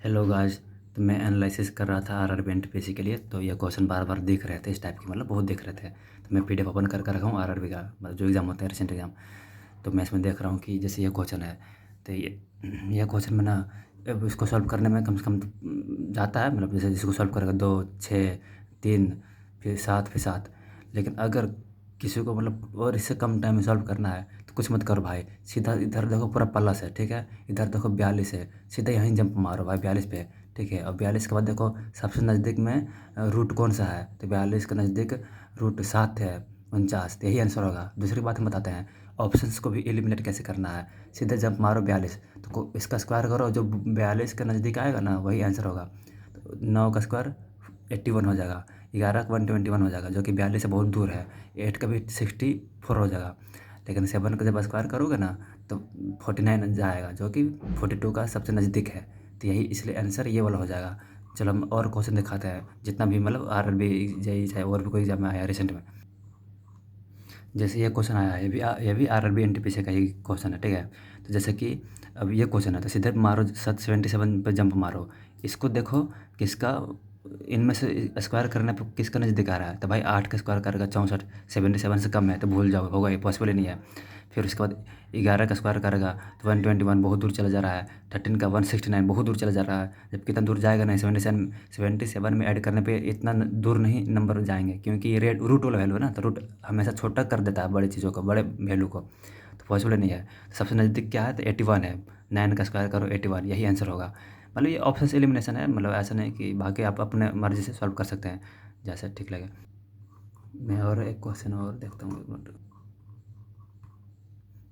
Hello guys. तो मैं analysis कर रहा था आरआरबी एनटीपीसी के लिए। तो ये क्वेश्चन बार बार दिख रहे थे इस टाइप के, मतलब बहुत दिख रहे थे। तो मैं पीडीएफ ओपन करके रखा हूँ आरआरबी का, मतलब जो एग्ज़ाम होते हैं रिसेंट एग्ज़ाम। तो मैं इसमें देख रहा हूँ कि जैसे ये क्वेश्चन है। तो ये क्वेश्चन में ना, अब इसको सॉल्व करने में कम से कम जाता है, मतलब जैसे इसको सॉल्व करेगा 2, 6, 3, फिर 7। लेकिन अगर किसी को मतलब और इससे कम टाइम में सॉल्व करना है तो कुछ मत करो भाई, सीधा इधर देखो पूरा प्लस है, ठीक है। इधर देखो 42 है, सीधा यहीं जंप मारो भाई 42 पे, ठीक है। और 42 के बाद देखो सबसे नज़दीक में रूट कौन सा है, तो 42 के नज़दीक रूट 7 है, 49। तो यही आंसर होगा। दूसरी बात हम बताते हैं ऑप्शंस को भी एलिमिनेट कैसे करना है। सीधे जंप मारो 42, तो इसका स्क्वायर करो, जो 42 के नज़दीक आएगा ना वही आंसर होगा। तो 9 का स्क्वायर 81 हो जाएगा, 11 का 121 हो जाएगा, जो कि 42 से बहुत दूर है। 8 का भी 64 हो जाएगा। लेकिन 7 का जब स्क्वायर करोगे ना तो 49 जाएगा, जो कि 42 का सबसे नज़दीक है। तो यही इसलिए आंसर ये वाला हो जाएगा। चलो हम और क्वेश्चन दिखाते हैं, जितना भी मतलब आरआरबी जेईई चाहे और भी कोई एग्जाम में आया है रिसेंट में। जैसे ये क्वेश्चन आया है, ये भी आरआरबी एनटीपीसी का ही क्वेश्चन है, ठीक है। तो जैसे कि अब ये क्वेश्चन है, तो सीधे मारो 77 पे जंप मारो। इसको देखो किसका, इनमें से स्क्वायर करने पे किसका नज़दीक आ रहा है। तो भाई 8 का स्क्वायर करेगा 64, 77 से कम है तो भूल जाओ, होगा, ये पॉसिबल ही नहीं है। फिर उसके बाद 11 का स्क्वायर करेगा तो 121, बहुत दूर चला जा रहा है। 13 का 169, बहुत दूर चला जा रहा है। जब कितना दूर जाएगा नहीं, 77 में ऐड करने पे इतना दूर नहीं नंबर जाएंगे, क्योंकि ये रेट रूट वाला वैल्यू है ना, तो रूट हमेशा छोटा कर देता है बड़ी चीज़ों को, बड़े वैल्यू को। तो पॉसिबल नहीं है। सबसे नज़दीक क्या है, तो 81 है। 9 का स्क्वायर करो 81, यही आंसर होगा। मतलब ये ऑप्शन से एलिमिनेशन है, मतलब ऐसा नहीं कि बाकी आप अपने मर्ज़ी से सॉल्व कर सकते हैं जैसे ठीक लगे। मैं और एक क्वेश्चन और देखता हूँ, एक मिनट।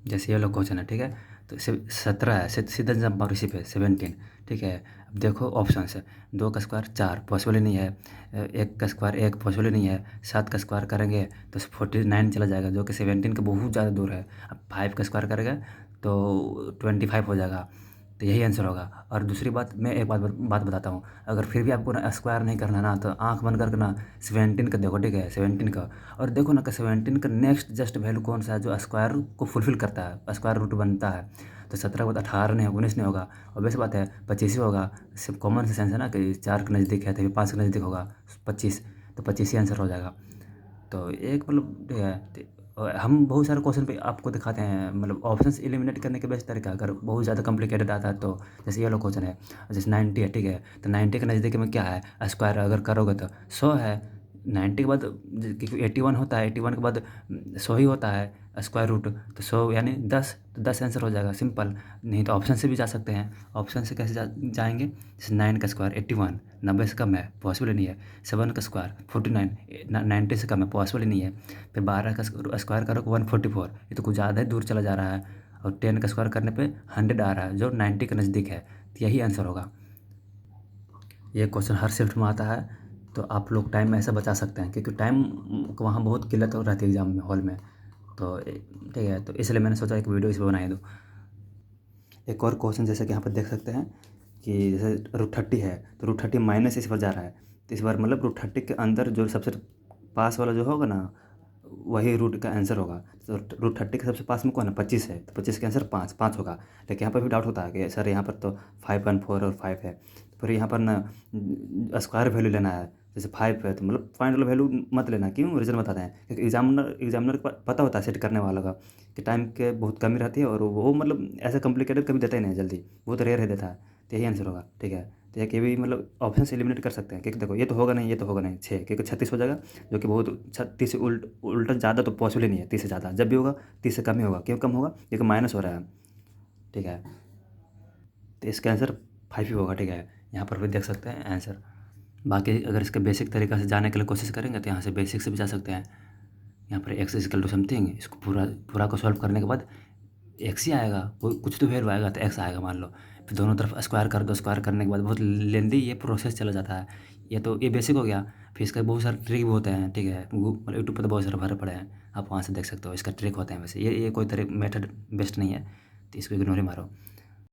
जैसे ये वाला क्वेश्चन है, ठीक है। तो 17 है, सीधा जंप मारो इसी पे 17, ठीक है। अब देखो ऑप्शन है, 2 का स्क्वायर 4, पॉसिबल ही नहीं है। 1 का स्क्वायर 1, पॉसिबल ही नहीं है। 7 का स्क्वायर करेंगे तो 49 चला जाएगा, जो कि 17 का बहुत ज़्यादा दूर है। अब 5 का स्क्वायर करेगा तो 25 हो जाएगा। तो यही आंसर होगा। और दूसरी बात, मैं एक बात बताता हूँ। अगर फिर भी आपको ना स्क्वायर नहीं करना ना, तो आँख बंद करके ना 17 का देखो, ठीक है, 17 का। और देखो ना कि 17 का नेक्स्ट जस्ट वैल्यू कौन सा है जो स्क्वायर को फुलफिल करता है, स्क्वायर रूट बनता है। तो 17 के बाद 18 नहीं होगा, 19 नहीं होगा, और वैसे बात है 25 ही होगा। सिर्फ कॉमन सेंस है ना कि 4 के नज़दीक है तो 5 के नज़दीक होगा 25, तो 25 ही आंसर हो जाएगा। तो एक मतलब ये है और हम बहुत सारे क्वेश्चन पे आपको दिखाते हैं, मतलब ऑप्शंस एलिमिनेट करने के बेस्ट तरीका। अगर बहुत ज़्यादा कॉम्प्लिकेटेड आता है तो जैसे ये वाला क्वेश्चन है, जैसे 90 है, ठीक है। तो 90 के नज़दीक में क्या है, स्क्वायर अगर करोगे तो 100 है। 90 के बाद क्योंकि 81 होता है, 81 के बाद 100 ही होता है स्क्वायर रूट, तो 100 यानी 10, तो 10 आंसर हो जाएगा सिंपल। नहीं तो ऑप्शन से भी जा सकते हैं। ऑप्शन से कैसे जाएंगे, जैसे 9 का स्क्वायर 81, 90 से कम है, पॉसिबल ही नहीं है। 7 का स्क्वायर 49, 90 से कम है, पॉसिबल ही नहीं है। फिर 12 का स्क्वायर करो 144, ये तो कुछ ज़्यादा ही दूर चला जा रहा है। और 10 का स्क्वायर करने पे 100 आ रहा है, जो 90 के नज़दीक है। तो यही आंसर होगा। ये क्वेश्चन हर शिफ्ट में आता है, तो आप लोग टाइम ऐसा बचा सकते हैं, क्योंकि टाइम वहाँ बहुत किल्लत हो रहती है एग्ज़ाम में, हॉल में। तो ठीक है, तो इसलिए मैंने सोचा एक वीडियो इस पर बनाई दूँ। एक और क्वेश्चन जैसे कि यहाँ पर देख सकते हैं कि जैसे रूट 30 है, तो रूट 30 माइनस इस बार जा रहा है। तो इस बार मतलब रूट 30 के अंदर जो सबसे पास वाला जो होगा ना, वही रूट का आंसर होगा। तो रूट 30 के सबसे पास में कौन है, 25 है, तो 25 का आंसर 5 होगा। लेकिन यहाँ पर भी डाउट होता है कि सर यहाँ पर तो 5.4 और 5 है, तो फिर यहाँ पर ना स्क्वायर वैल्यू लेना है। जैसे 5 है तो मतलब पॉइंट वाला वैल्यू मत लेना, क्यों, रीज़न बताते हैं। क्योंकि एग्जामिनर को पता होता है सेट करने वाला का कि टाइम के बहुत कमी रहती है, और वो मतलब ऐसा कॉम्प्लिकेटेड कभी देता ही नहीं जल्दी, बहुत रेयर है देता है। तो यही आंसर होगा, ठीक है। तो एक ये भी मतलब ऑप्शन से एलिमिनेट कर सकते हैं, क्योंकि देखो ये तो होगा नहीं, ये तो होगा नहीं 6, क्योंकि 36 हो जाएगा, जो कि बहुत 36 से उल्टा ज़्यादा तो पॉसिबल ही नहीं है। 30 से ज़्यादा जब भी होगा 30 से कम ही होगा। क्यों कम होगा, क्योंकि माइनस हो रहा है, ठीक है। तो इसका आंसर 5 ही होगा, ठीक है। यहाँ पर भी देख सकते हैं आंसर। बाकी अगर इसके बेसिक तरीक़ा से जाने के लिए कोशिश करेंगे तो यहाँ से बेसिक से भी जा सकते हैं। यहाँ पर एक्स इक्वल टू समथिंग, इसको पूरा पूरा को सॉल्व करने के बाद एक्स ही आएगा, कोई कुछ तो वैल्यू आएगा, तो एक्स आएगा मान लो। फिर दोनों तरफ स्क्वायर कर दो, स्क्वायर करने के बाद बहुत लेंदी ये प्रोसेस चला जाता है। ये तो ये बेसिक हो गया। फिर इसका बहुत सारे ट्रिक भी होते हैं, ठीक है। मतलब यूट्यूब पर तो बहुत सारे भरे पड़े हैं, आप वहाँ से देख सकते हो। इसका ट्रिक होते हैं वैसे, ये कोई तरह मेथड बेस्ट नहीं है, तो इसको इग्नोर ही मारो।